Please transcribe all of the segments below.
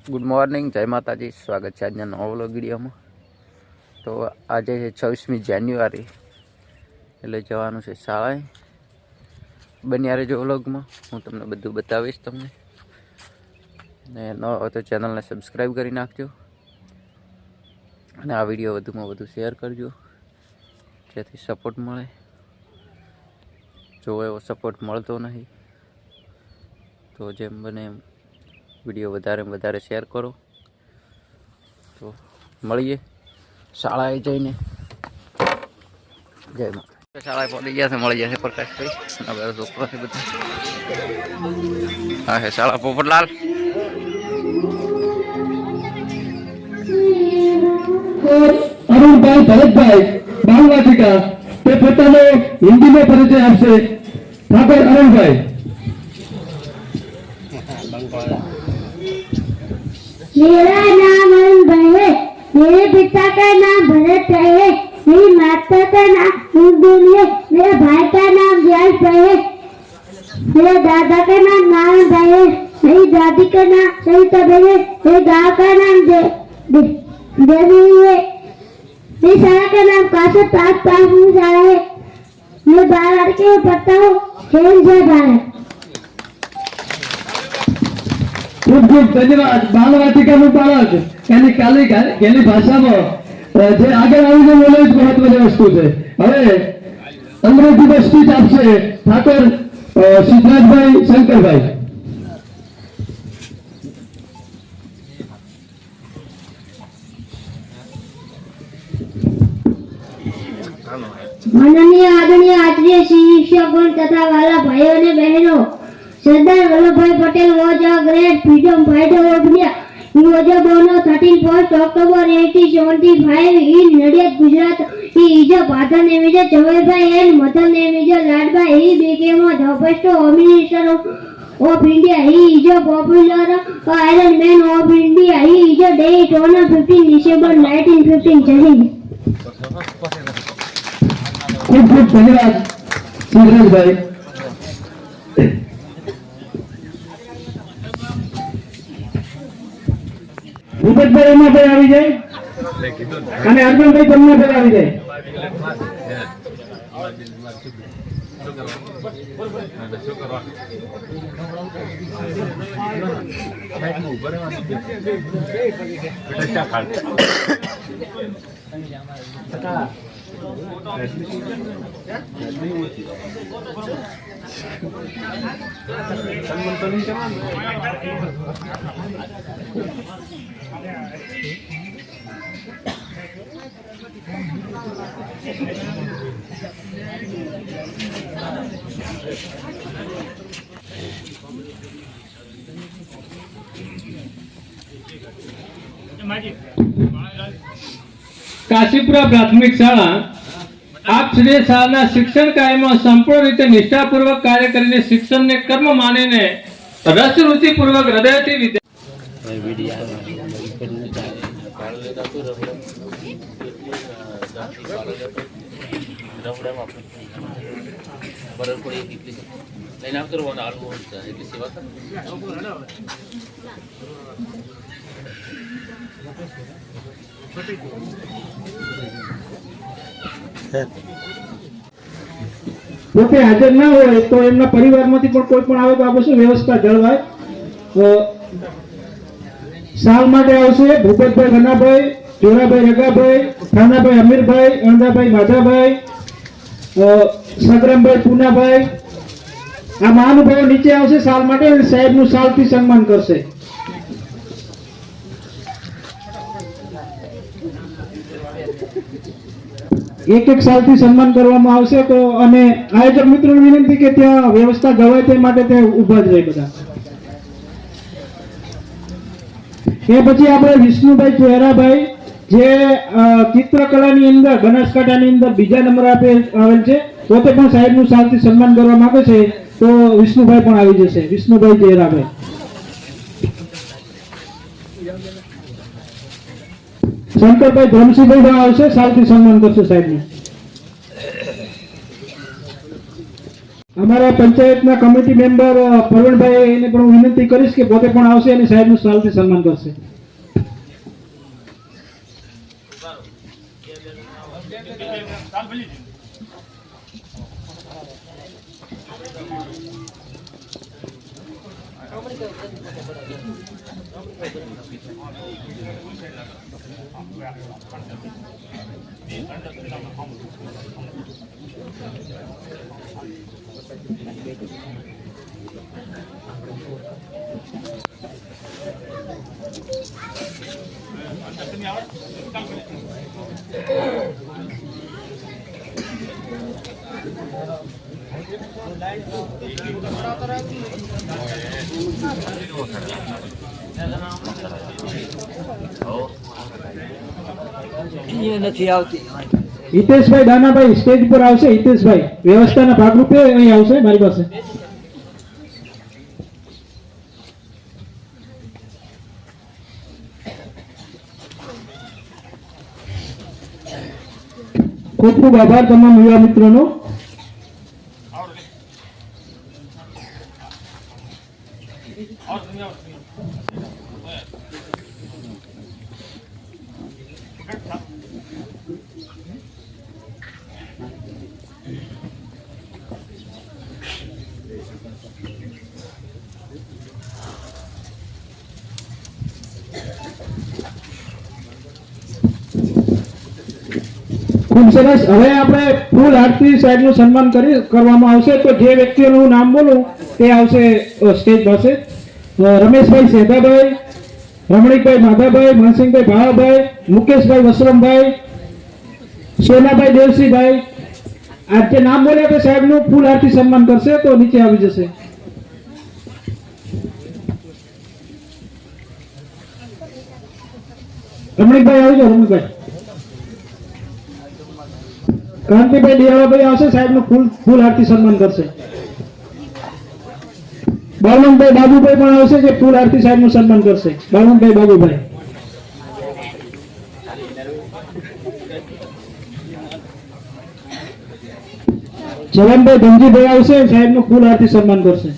Good morning, जय माताजी। स्वागत है आज नवा व्लॉग वीडियो में। तो आज है 26 जान्युआरी એટલે જવાનું છે શાળાએ। બન્યા રહેજો વ્લોગમાં, હું તમને બધું બતાવીશ તમને। ને ન હોય તો ચેનલને સબસ્ક્રાઈબ કરી નાખજો અને આ વિડીયો વધુમાં વધુ શેર કરજો જેથી સપોર્ટ મળે। જો એવો સપોર્ટ મળતો નહીં તો જેમ બને એમ વિડીયો વધારે શેર કરો। તો મળીએ શાળાએ જઈને। જય માતા। શાળાએ પહોંચી ગયા છે, મળી જશે પ્રકાશભાઈ હવે છોકરાથી બધા। હા હે શાળા પોપટલાલ। અરુણભાઈ ભરતભાઈ બાલવાટિકા તે પોતાનો હિન્દીમાં પરિચય આપશે। ઠાકોર અરુણભાઈ। मेरा नाम अरुण है। मेरे पिता का नाम भरत है। मेरी माता का नाम इंदुल है। मेरे भाई का नाम व्यास है। मेरे दादा का नाम नारायण भाई है। मेरी दादी का नाम सरिता है। मेरे गाँव का नाम देवी है। मेरी शाला का नाम काशा पास शाला है। मैं बाल के पढ़ता हूँ। भारत। ખૂબ ખૂબ ધન્યવાદ। બાલવાટિકાનું બાળક એની કાલી ભાષામાં જે આગળ આવીને બોલે જ મહત્વની વસ્તુ છે। હવે અંગ્રેજીમાં સ્પીચ આપશે ઠાકોર સિદ્ધરાજભાઈ શંકરભાઈ। माननीय आदरणीय आचार्य शिक्षकों तथा वाला भाइयों ने बहनों, Sardar Vallabhbhai Patel was a great freedom fighter of India. He was born on 31st October 1875 in Nadiad, Gujarat. His father name is Chawaibai and mother name is Ladbai. He became the first Home Minister of India. He is a popular Iron Man of India. He is a date on 15 December 1915. ખૂબ ખૂબ ધન્યવાદ સિદ્ધરાજભાઈ। ભૂપતભાઈ એમાં ભાઈ આવી જાય અને અર્જુનભાઈ તમને ભાઈ આવી જાય। કાશીપુરા પ્રાથમિક શાળા આપ શ્રી શાળાના શિક્ષણ કાર્યમાં સંપૂર્ણ રીતે નિષ્ઠાપૂર્વક કાર્ય કરીને શિક્ષણને કર્મ માનીને રસ રુચિપૂર્વક હૃદયથી પોતે હાજર ના હોય તો એમના પરિવારમાંથી પણ કોઈ પણ આવે તો આ બધું વ્યવસ્થા જળવાય। સાલ માટે આવશે ભૂપતભાઈ ઘનાભાઈ, જોરાભાઈ રગાભાઈ, થાનાભાઈ અમીરભાઈ, અણદાભાઈ માધાભાઈ, સગરામભાઈ પૂનાભાઈ। આ મહાનુભાવો નીચે આવશે સાલ માટે અને સાહેબનું સાલથી સન્માન કરશે। એક એક સાલથી સન્માન કરવામાં આવશે। તો અને આયોજક મિત્રોને વિનંતી કે ત્યાં વ્યવસ્થા જળવાય તે માટે તે ઊભા જ રહે બધા। એ પછી આપણે વિષ્ણુભાઈ ચોહેરાભાઈ જે ચિત્રકલાની અંદર બનાસકાંઠાની અંદર બીજા નંબર આવેલ છે, પોતે પણ સાહેબનું સાલથી સન્માન કરવા માંગે છે। તો વિષ્ણુભાઈ પણ આવી જશે। વિષ્ણુભાઈ ચોહેરાભાઈ। શંકરભાઈ ધનસિંહભાઈ આવશે, સાલથી સન્માન કરશે સાહેબનું। અમારા પંચાયતના કમિટી મેમ્બર પ્રવીણભાઈ એને પણ હું વિનંતી કરીશ કે પોતે પણ આવશે અને સાહેબનું સાલથી સન્માન કરશે. નથી આવતી. હિતેશભાઈ દાનાભાઈ સ્ટેજ પર આવશે. હિતેશભાઈ વ્યવસ્થાના ભાગરૂપે અહીં આવશે મારી પાસે. ખૂબ ખૂબ આભાર તમામ યુવા મિત્રોનો. ખૂબ સરસ. હવે આપણે ફૂલ હાથથી સાહેબનું સન્માન કરવામાં આવશે. તો જે વ્યક્તિઓનું નામ બોલું તે આવશે સ્ટેજ પાસે. રમેશભાઈ સેદાભાઈ, રમણીકભાઈ માધાભાઈ, માનસિંહભાઈ ભાવાભાઈ, મુકેશભાઈ વસરમભાઈ, સોનાભાઈ દેવસિંહભાઈ. આ જે નામ બોલ્યા તે સાહેબનું ફૂલ હાથથી સન્માન કરશે. તો નીચે આવી જશે. રમણીકભાઈ આવી જાઓ. રમણીકભાઈ. ક્રાંતિભાઈ દિયાળાભાઈ આવશે. સાહેબનું ફૂલ હાથથી સન્માન કરશે. બાલવંતભાઈ બાબુભાઈ પણ આવશે જે ફૂલ હાથથી સાહેબનું સન્માન કરશે. બાલવંતભાઈ બાબુભાઈ. જવાનભાઈ ધનજીભાઈ આવશે. સાહેબનું ફૂલ હાથથી સન્માન કરશે.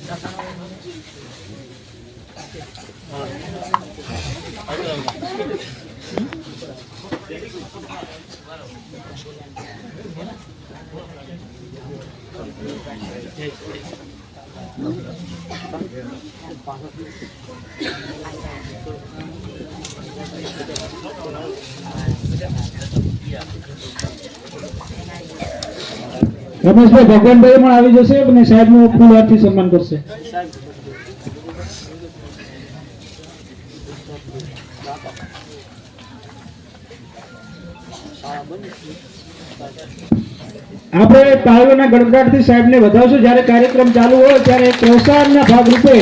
રમેશભાઈ ભગવાનભાઈ પણ આવી જશે અને સાહેબનું ફૂલ હાથથી સન્માન કરશે. આપણે તાળીઓના ગડગડાટથી સાહેબને વધાવશું. જ્યારે કાર્યક્રમ ચાલુ હોય ત્યારે પ્રોત્સાહનના ભાગરૂપે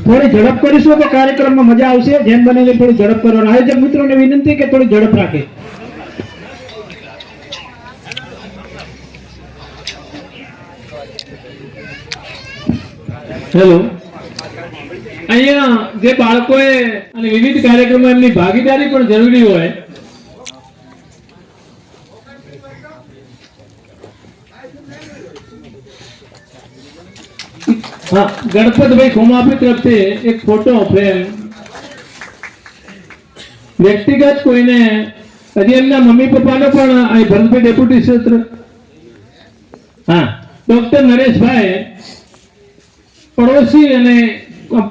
થોડી ઝડપ કરીશું તો કાર્યક્રમમાં મજા આવશે. જેમ બને તેમ થોડી ઝડપ કરવાનો. આયોજક મિત્રોને વિનંતી કે થોડી ઝડપ રાખે. હેલો, અહીંયા જે બાળકોએ અને વિવિધ કાર્યક્રમો એમની ભાગીદારી પણ જરૂરી હોય. હા, ગણપતભાઈ ખોમાપી તરફથી એક ફોટો ફ્રેમ વ્યક્તિગત કોઈને હજી એમના મમ્મી પપ્પાનો પણ અહીં ભરતભાઈ ડેપ્યુટી ક્ષેત્ર, હા, ડોક્ટર નરેશભાઈ પડોશી અને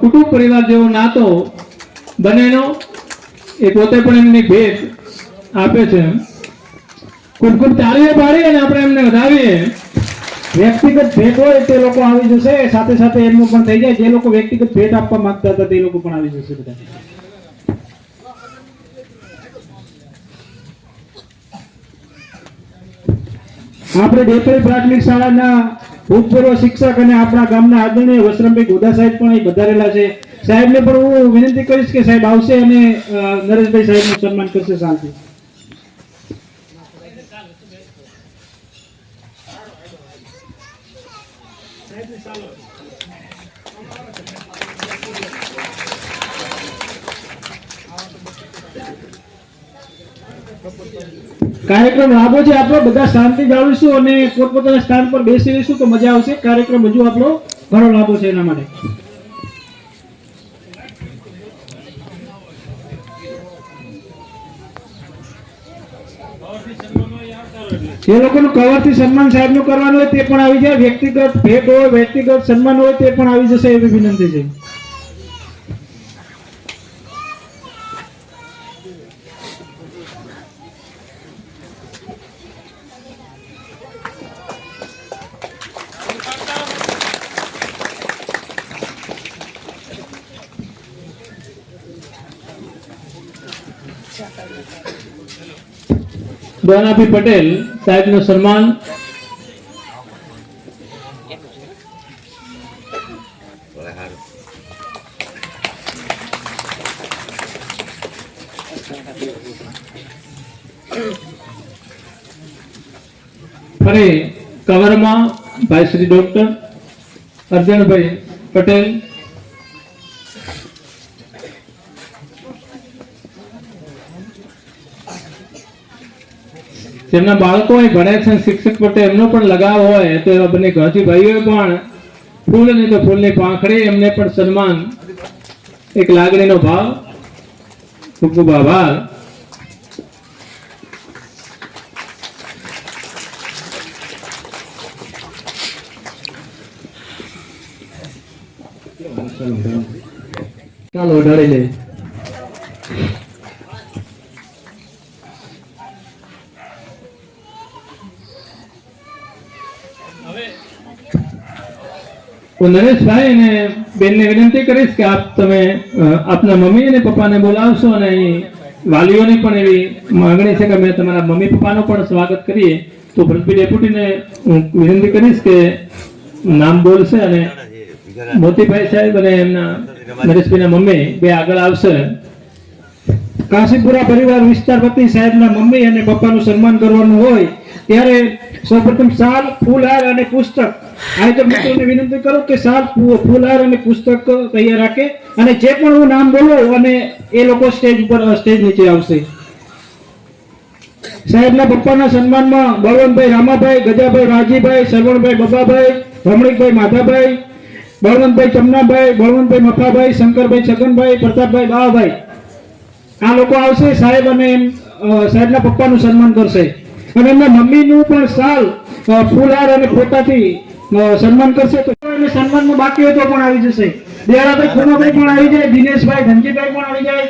કુટુંબ પરિવાર જેવો નાતો બનેનો એ પોતે પણ એમની ભેટ આપે છે. ખૂબ ખૂબ તાળીઓ પાડી અને આપણે એમને વધાવીએ. વ્યક્તિગત ભેટ હોય તે લોકો આવી જશે, સાથે સાથે એમનું પણ થઈ જાય. જે લોકો વ્યક્તિગત ભેટ આપવા માંગતા હતા તે લોકો પણ આવી જશે બધા. આપણે ડેપરી પ્રાથમિક શાળાના ભૂતપૂર્વ શિક્ષક અને આપણા ગામના આદરણીય વસરામભાઈ ગોધા સાહેબ પણ અહીં પધારેલા છે. સાહેબને પણ હું વિનંતી કરીશ કે સાહેબ આવશે અને નરેશભાઈ સાહેબનું સન્માન કરશે શાંતિ. કાર્યક્રમ લાંબો છે આપણો, બધા શાંતિ જાળવીશું અને પોતપોતાના સ્થાન પર બેસી રહીશું તો મજા આવશે. કાર્યક્રમ હજુ આપણો ઘણો લાંબો છે એના માટે. જે લોકોનું કવરથી સન્માન સાહેબનું કરવાનું હોય તે પણ આવી જાય. વ્યક્તિગત ભેટ હોય, વ્યક્તિગત સન્માન હોય તે પણ આવી જશે એવી વિનંતી છે. ડોનાભી પટેલ સાહેબનું સન્માન. ફરી કવરમાં ભાઈ શ્રી ડોક્ટર અર્જણભાઈ પટેલ. જેમના બાળકો અહીં ભણે છે, શિક્ષક પ્રત્યે એમનો પણ લગાવ હોય તો એવા બંને ઘરથી ભાઈઓએ પણ ફૂલ નહીં તો ફૂલની પાંખડી એમને પણ સન્માન, એક લાગણીનો ભાવ. ખૂબ ખૂબ આભાર. ચાલો ઢળી લે. હું નરેશભાઈ અને બેનને વિનંતી કરીશ કે આપ તમે આપના મમ્મી અને પપ્પાને બોલાવશો અને અહીં વાલીઓની પણ એવી માંગણી છે કે અમે તમારા મમ્મી પપ્પાનું પણ સ્વાગત કરીએ. તો ભરતભાઈ ડેપ્યુટીને હું વિનંતી કરીશ કે નામ બોલશે અને મોતીભાઈ સાહેબ અને એમના નરેશભાઈના મમ્મી બે આગળ આવશે. કાશીપુરા પરિવાર વિસ્તાર વતી સાહેબના મમ્મી અને પપ્પાનું સન્માન કરવાનું હોય ત્યારે સૌપ્રથમ શાલ, ફૂલહાર અને પુસ્તક. આયોજક મિત્રોને વિનંતી કરું કે શાલ, ફૂલહાર અને પુસ્તક તૈયાર રાખે અને જે પણ હું નામ બોલું અને એ લોકો સ્ટેજ ઉપર સ્ટેજ નીચે આવશે. સાહેબના પપ્પાના સન્માનમાં બળવંતભાઈ રામાભાઈ, ગજાભાઈ રાજીભાઈ, સરવણભાઈ બબાભાઈ, રમણીકભાઈ માધાભાઈ, બળવંતભાઈ ચમનાભાઈ, બળવંતભાઈ મફાભાઈ, શંકરભાઈ છગનભાઈ, પ્રતાપભાઈ બાવાભાઈ આ લોકો આવશે. સાહેબ અને સાહેબના પપ્પાનું સન્માન કરશે અને એમના મમ્મીનું પણ શાલ, ફૂલહાર અને ફોટાથી સન્માન કરશે. તો સન્માનમાં બાકી હોય તો પણ આવી જશે. દેવરાભાઈ ખુમાભાઈ પણ આવી જાય, દિનેશભાઈ ધનજીભાઈ પણ આવી જાય.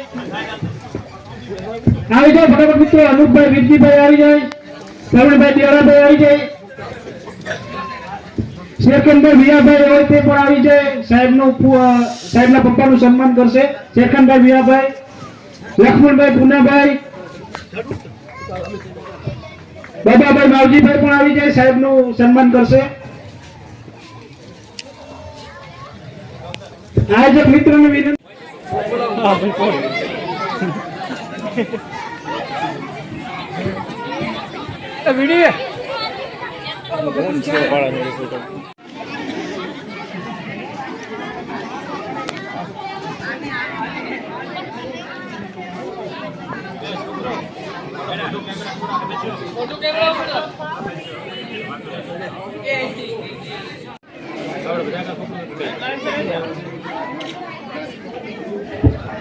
ફટાફટ મિત્રો. અનુપભાઈ વિરજીભાઈ આવી જાય, પ્રવીણભાઈ દેવરાભાઈ આવી જાય, શેરખનભાઈ વિયાભાઈ હોય તે પણ આવી જાય. સાહેબના પપ્પાનું સન્માન કરશે શેરખનભાઈ વિયાભાઈ, લક્ષ્મણભાઈ પુનાભાઈ, બાબાભાઈ માવજીભાઈ પણ આવી જાય, સાહેબનું સન્માન કરશે. આયોજક મિત્રોને વિનંતી.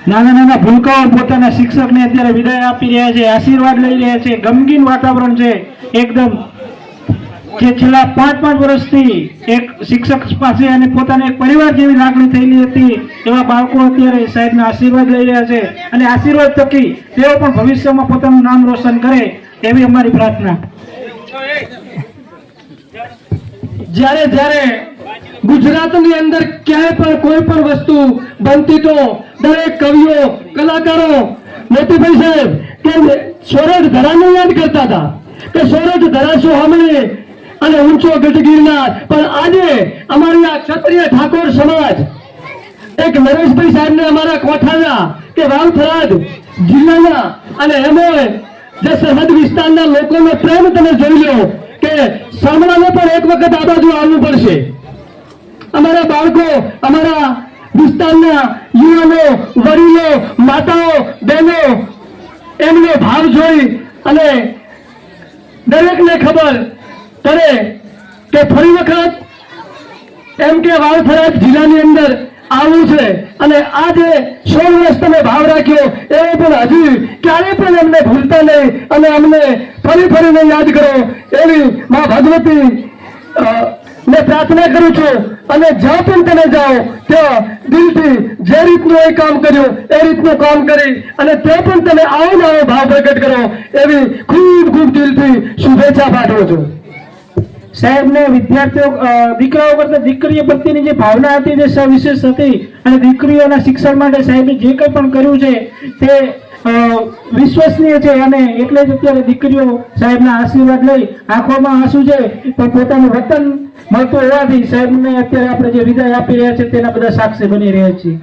નાના નાના ભૂલકાઓ પોતાના શિક્ષકને અત્યારે વિદાય આપી રહ્યા છે, આશીર્વાદ લઈ રહ્યા છે. ગમગીન વાતાવરણ છે એકદમ, જે છેલ્લા 5 વર્ષથી એક શિક્ષક પાસે અને પોતાને એક પરિવાર જેવી લાગણી થયેલી હતી એવા બાળકો અત્યારે સાહેબના આશીર્વાદ લઈ રહ્યા છે અને આશીર્વાદ થકી તેઓ પણ ભવિષ્યમાં પોતાનું નામ રોશન કરે એવી અમારી પ્રાર્થના. જ્યારે જ્યારે ગુજરાતની અંદર ક્યાંય પણ કોઈ પણ વસ્તુ બનતી તો દરેક કવિઓ કલાકારો મોતીભાઈ સાહેબ કે સોરઠ ધરાને યાદ કરતા હતા કે સોરઠ ધરા શું સાંભળીએ અને ઊંચો ગઢ ગિરનાર. પણ આજે અમારી આ ક્ષત્રિય ઠાકોર સમાજ એક નરેશભાઈ સાહેબને અમારા કોઠાના કે વાવથરાદ જિલ્લાના અને એમોય જે સરહદ વિસ્તારના લોકોનો પ્રેમ તમે જોઈ લો કે સાંભળાને પણ એક વખત આ બાજુ આવવું પડશે. અમારા બાળકો, અમારા વિસ્તારના યુવાનો, વડીલો, માતાઓ, બહેનો એમનો ભાવ જોઈ અને દરેકને ખબર પડે કે ફરી વખત એમ કે વાવથરાદ જિલ્લાની અંદર આવું છે અને આજે 16 વર્ષ તમે ભાવ રાખ્યો એ પણ હજી ક્યારે પણ એમને ભૂલતા નહીં અને અમને ફરીને યાદ કરો એવી મા ભગવતી ને પ્રાર્થના કરું છું. અને જ્યાં પણ તમે જાઓ ત્યાં દિલથી જે રીતનું એ કામ કર્યું એ રીતનું કામ કરી અને તે પણ તમે આવો ને આવો ભાવ પ્રગટ કરો એવી ખૂબ દિલથી શુભેચ્છા પાઠવું છું. સાહેબને વિદ્યાર્થીઓ દીકરાઓ કરતા દીકરીઓ પ્રત્યેની જે ભાવના હતી તે સવિશેષ હતી અને દીકરીઓના શિક્ષણ માટે સાહેબે જે કંઈ પણ કર્યું છે તે વિશ્વસનીય છે અને એટલે જ અત્યારે દીકરીઓ સાહેબના આશીર્વાદ લઈ આંખોમાં આંસુ છે પણ પોતાનું વતન મળતું હોવાથી સાહેબને અત્યારે આપણે જે વિદાય આપી રહ્યા છે તેના બધા સાક્ષી બની રહ્યા છીએ.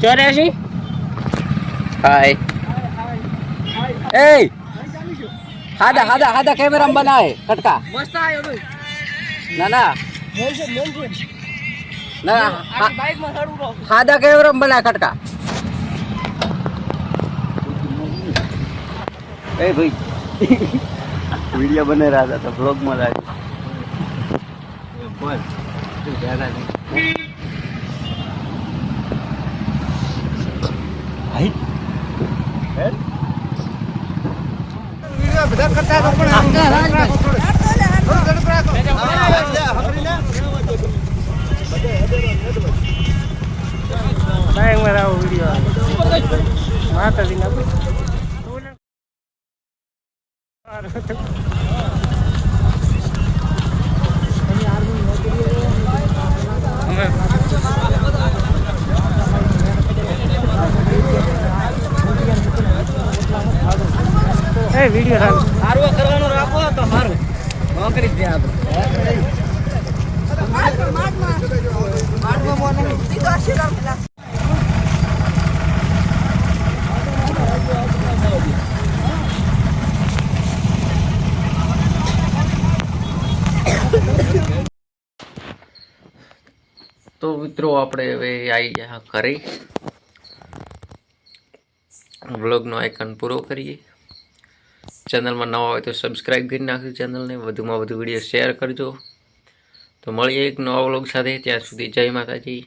ચોર્યાસી હાય એ હાદા હાદા હાદા કેમેરા બનાવે કટકા ના ના ના હાદા કેમેરા બનાવે કટકા એ ભાઈ વિડિયો બને રહ્યા હતા તો બ્લોગ માં લાગે બોલ તું જ્યાદા નહીં ભાઈ બધા કરતા તો વિડીયો સારું કરવાનું રાખો તો સારું નોકરી જ આપણે તો મિત્રો આપણે હવે આવી ગયા ઘરે વ્લોગનો આઇકન પૂરો કરીએ ચેનલમાં નવા હોય તો સબસ્ક્રાઈબ કરી નાખજો ચેનલને વધુમાં વધુ વિડીયો શેર કરજો તો મળીએ એક નવા વ્લોગ સાથે ત્યાં સુધી જય માતાજી